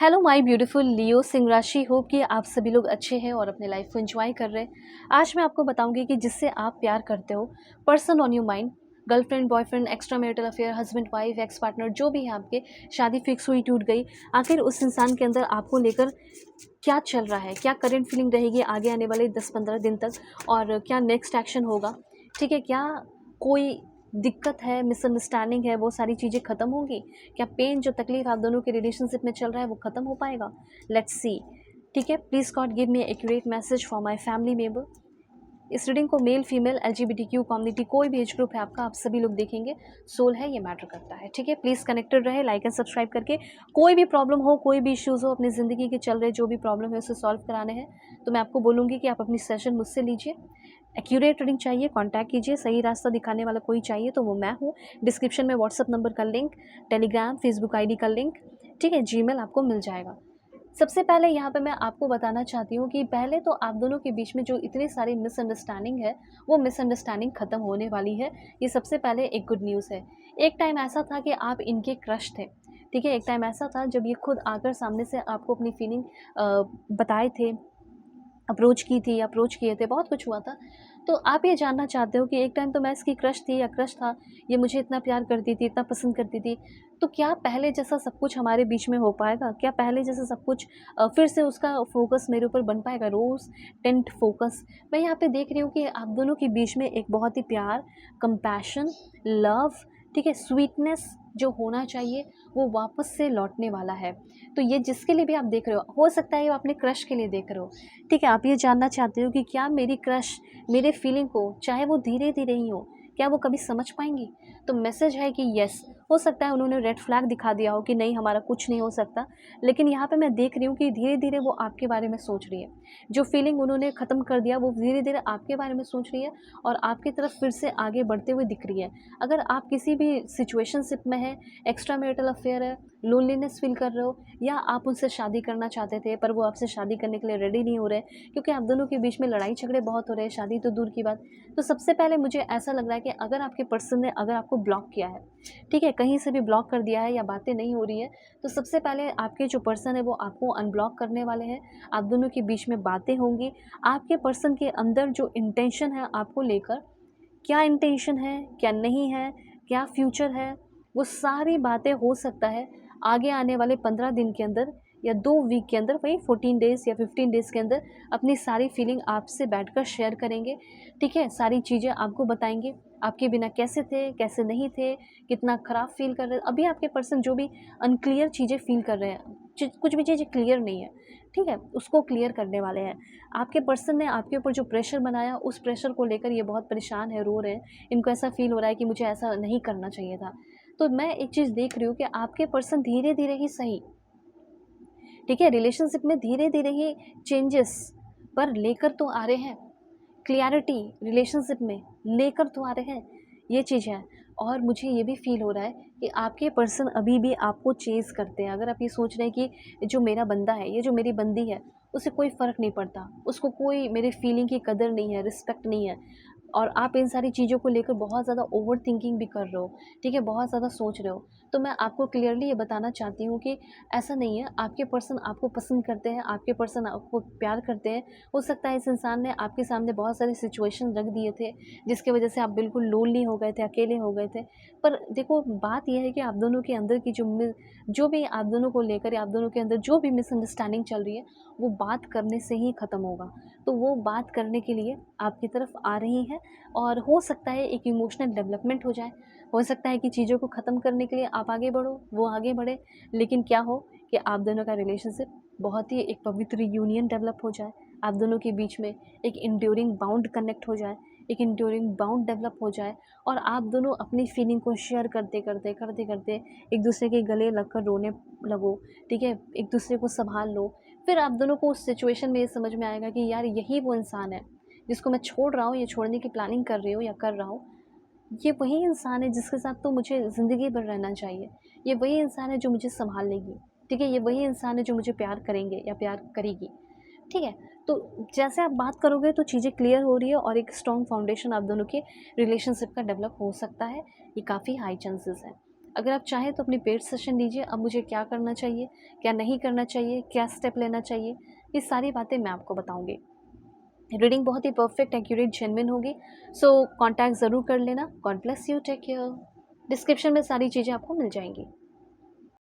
Hello my beautiful लियो सिंह राशि। Hope कि आप सभी लोग अच्छे हैं और अपने लाइफ को एंजॉय कर रहे हैं। आज मैं आपको बताऊंगी कि जिससे आप प्यार करते हो, person on your mind, girlfriend, boyfriend, extra marital affair, husband, wife, ex partner, जो भी है आपके, शादी फिक्स हुई, टूट गई, आखिर उस इंसान के अंदर आपको लेकर क्या चल रहा है, क्या करंट फीलिंग रहेगी आगे आने वाले 10-15 दिन तक, और क्या नेक्स्ट एक्शन होगा। ठीक है, क्या कोई दिक्कत है, मिसअंडरस्टैंडिंग है, वो सारी चीज़ें ख़त्म होंगी। क्या पेन, जो तकलीफ आप दोनों के रिलेशनशिप में चल रहा है, वो ख़त्म हो पाएगा। Let's see. ठीक है, please God give me accurate message for my family member. इस रीडिंग को मेल, फीमेल, LGBTQ कम्युनिटी, कोई भी एज ग्रुप है आपका, आप सभी लोग देखेंगे। सोल है, ये मैटर करता है। ठीक है, प्लीज़ कनेक्टेड रहे, लाइक एंड सब्सक्राइब करके। कोई भी प्रॉब्लम हो, कोई भी इश्यूज़ हो, अपनी ज़िंदगी के चल रहे जो भी प्रॉब्लम है उसे सॉल्व कराने हैं, तो मैं आपको बोलूँगी कि आप अपनी सेशन मुझसे लीजिए। एक्यूरेट रीडिंग चाहिए, कांटेक्ट कीजिए। सही रास्ता दिखाने वाला कोई चाहिए तो वो मैं हूँ। डिस्क्रिप्शन में व्हाट्सअप नंबर का लिंक, टेलीग्राम, फेसबुक आईडी का लिंक, ठीक है, जीमेल आपको मिल जाएगा। सबसे पहले यहाँ पे मैं आपको बताना चाहती हूँ कि पहले तो आप दोनों के बीच में जो इतनी सारी मिसअंडरस्टैंडिंग है, वो मिसअंडरस्टैंडिंग ख़त्म होने वाली है। ये सबसे पहले एक गुड न्यूज़ है। एक टाइम ऐसा था कि आप इनके क्रश थे। ठीक है, एक टाइम ऐसा था जब ये खुद आकर सामने से आपको अपनी फीलिंग बताए थे, अप्रोच की थी, अप्रोच किए थे, बहुत कुछ हुआ था। तो आप ये जानना चाहते हो कि एक टाइम तो मैं इसकी क्रश थी या क्रश था, ये मुझे इतना प्यार करती थी, इतना पसंद करती थी, तो क्या पहले जैसा सब कुछ हमारे बीच में हो पाएगा? क्या पहले जैसा सब कुछ फिर से उसका फ़ोकस मेरे ऊपर बन पाएगा? रोज़ टेंट फोकस। मैं यहाँ पे देख रही हूँ कि आप दोनों के बीच में एक बहुत ही प्यार, कंपैशन, लव, ठीक है, स्वीटनेस जो होना चाहिए, वो वापस से लौटने वाला है। तो ये जिसके लिए भी आप देख रहे हो सकता है ये अपने क्रश के लिए देख रहे हो। ठीक है, आप ये जानना चाहते हो कि क्या मेरी क्रश मेरे फीलिंग को, चाहे वो धीरे-धीरे ही हो, क्या वो कभी समझ पाएँगी? तो मैसेज है कि येस। हो सकता है उन्होंने रेड फ्लैग दिखा दिया हो कि नहीं, हमारा कुछ नहीं हो सकता, लेकिन यहाँ पे मैं देख रही हूँ कि धीरे-धीरे वो आपके बारे में सोच रही है। जो फीलिंग उन्होंने ख़त्म कर दिया, वो धीरे-धीरे आपके बारे में सोच रही है और आपकी तरफ फिर से आगे बढ़ते हुए दिख रही है। अगर आप किसी भी सिचुएशनशिप में हैं, एक्स्ट्रा मैरिटल अफेयर है, लोनलीनेस फ़ील कर रहे हो, या आप उनसे शादी करना चाहते थे पर वो आपसे शादी करने के लिए रेडी नहीं हो रहे, क्योंकि आप दोनों के बीच में लड़ाई झगड़े बहुत हो रहे हैं, शादी तो दूर की बात। तो सबसे पहले मुझे ऐसा लग रहा है कि अगर आपके पर्सन ने अगर आपको ब्लॉक किया है, ठीक है, कहीं से भी ब्लॉक कर दिया है या बातें नहीं हो रही है, तो सबसे पहले आपके जो पर्सन है वो आपको अनब्लॉक करने वाले हैं। आप दोनों के बीच में बातें होंगी। आपके पर्सन के अंदर जो इंटेंशन है आपको लेकर, क्या इंटेंशन है, क्या नहीं है, क्या फ्यूचर है, वो सारी बातें हो सकता है आगे आने वाले 15 दिन के अंदर या 2 वीक के अंदर, वही 14 डेज़ या 15 डेज़ के अंदर अपनी सारी फीलिंग आपसे बैठकर शेयर करेंगे। ठीक है, सारी चीज़ें आपको बताएंगे, आपके बिना कैसे थे, कैसे नहीं थे, कितना ख़राब फील कर रहे हैं। अभी आपके पर्सन जो भी अनक्लियर चीज़ें फील कर रहे हैं, कुछ भी चीज़ें क्लियर नहीं है, ठीक है, उसको क्लियर करने वाले हैं। आपके पर्सन ने आपके ऊपर जो प्रेशर बनाया, उस प्रेशर को लेकर ये बहुत परेशान है, रो रहे हैं। इनको ऐसा फ़ील हो रहा है कि मुझे ऐसा नहीं करना चाहिए था। तो मैं एक चीज़ देख रही हूँ कि आपके पर्सन धीरे-धीरे ही सही, ठीक है, रिलेशनशिप में धीरे-धीरे ही चेंजेस पर लेकर तो आ रहे हैं। क्लैरिटी रिलेशनशिप में लेकर तो आ रहे हैं, ये चीज़ है। और मुझे ये भी फ़ील हो रहा है कि आपके पर्सन अभी भी आपको चेज़ करते हैं। अगर आप ये सोच रहे हैं कि जो मेरा बंदा है, ये जो मेरी बंदी है, उसे कोई फ़र्क नहीं पड़ता, उसको कोई मेरी फीलिंग की कदर नहीं है, रिस्पेक्ट नहीं है, और आप इन सारी चीज़ों को लेकर बहुत ज़्यादा ओवर थिंकिंग भी कर रहे हो, ठीक है, बहुत ज़्यादा सोच रहे हो, तो मैं आपको क्लियरली ये बताना चाहती हूँ कि ऐसा नहीं है। आपके पर्सन आपको पसंद करते हैं, आपके पर्सन आपको प्यार करते हैं। हो सकता है इस इंसान ने आपके सामने बहुत सारे सिचुएशन रख दिए थे, जिसकी वजह से आप बिल्कुल लोनली हो गए थे, अकेले हो गए थे। पर देखो, बात यह है कि आप दोनों के अंदर की जो भी आप दोनों को लेकर, आप दोनों के अंदर जो भी मिसअंडरस्टैंडिंग चल रही है, वो बात करने से ही ख़त्म होगा। तो वो बात करने के लिए आपकी तरफ आ रही हैं, और हो सकता है एक इमोशनल डेवलपमेंट हो जाए। हो सकता है कि चीज़ों को ख़त्म करने के लिए आप आगे बढ़ो, वो आगे बढ़े, लेकिन क्या हो कि आप दोनों का रिलेशनशिप बहुत ही एक पवित्र यूनियन डेवलप हो जाए। आप दोनों के बीच में एक इंड्यूरिंग बाउंड कनेक्ट हो जाए, एक इंड्यूरिंग बाउंड डेवलप हो जाए, और आप दोनों अपनी फीलिंग को शेयर करते करते करते करते एक दूसरे के गले लगकर रोने लगो, ठीक है, एक दूसरे को संभाल लो। फिर आप दोनों को उस सिचुएशन में ये समझ में आएगा कि यार यही वो इंसान है जिसको मैं छोड़ रहा हूँ, या छोड़ने की प्लानिंग कर रही हूँ या कर रहा हूँ। ये वही इंसान है जिसके साथ तो मुझे ज़िंदगी भर रहना चाहिए। ये वही इंसान है जो मुझे सँभाल लेगी, ठीक है? ये वही इंसान है जो मुझे प्यार करेंगे या प्यार करेगी, ठीक है? तो जैसे आप बात करोगे तो चीज़ें क्लियर हो रही है, और एक स्ट्रॉन्ग फाउंडेशन आप दोनों के रिलेशनशिप का डेवलप हो सकता है। ये काफ़ी हाई चांसेस है। अगर आप चाहें तो अपनी पेड सेशन लीजिए, अब मुझे क्या करना चाहिए, क्या नहीं करना चाहिए, क्या स्टेप लेना चाहिए, ये सारी बातें मैं आपको बताऊँगी। रीडिंग बहुत ही परफेक्ट, एक्यूरेट, जेन्युइन होगी। सो कॉन्टैक्ट ज़रूर कर लेना। God bless you, take care. Description में सारी चीज़ें आपको मिल जाएंगी।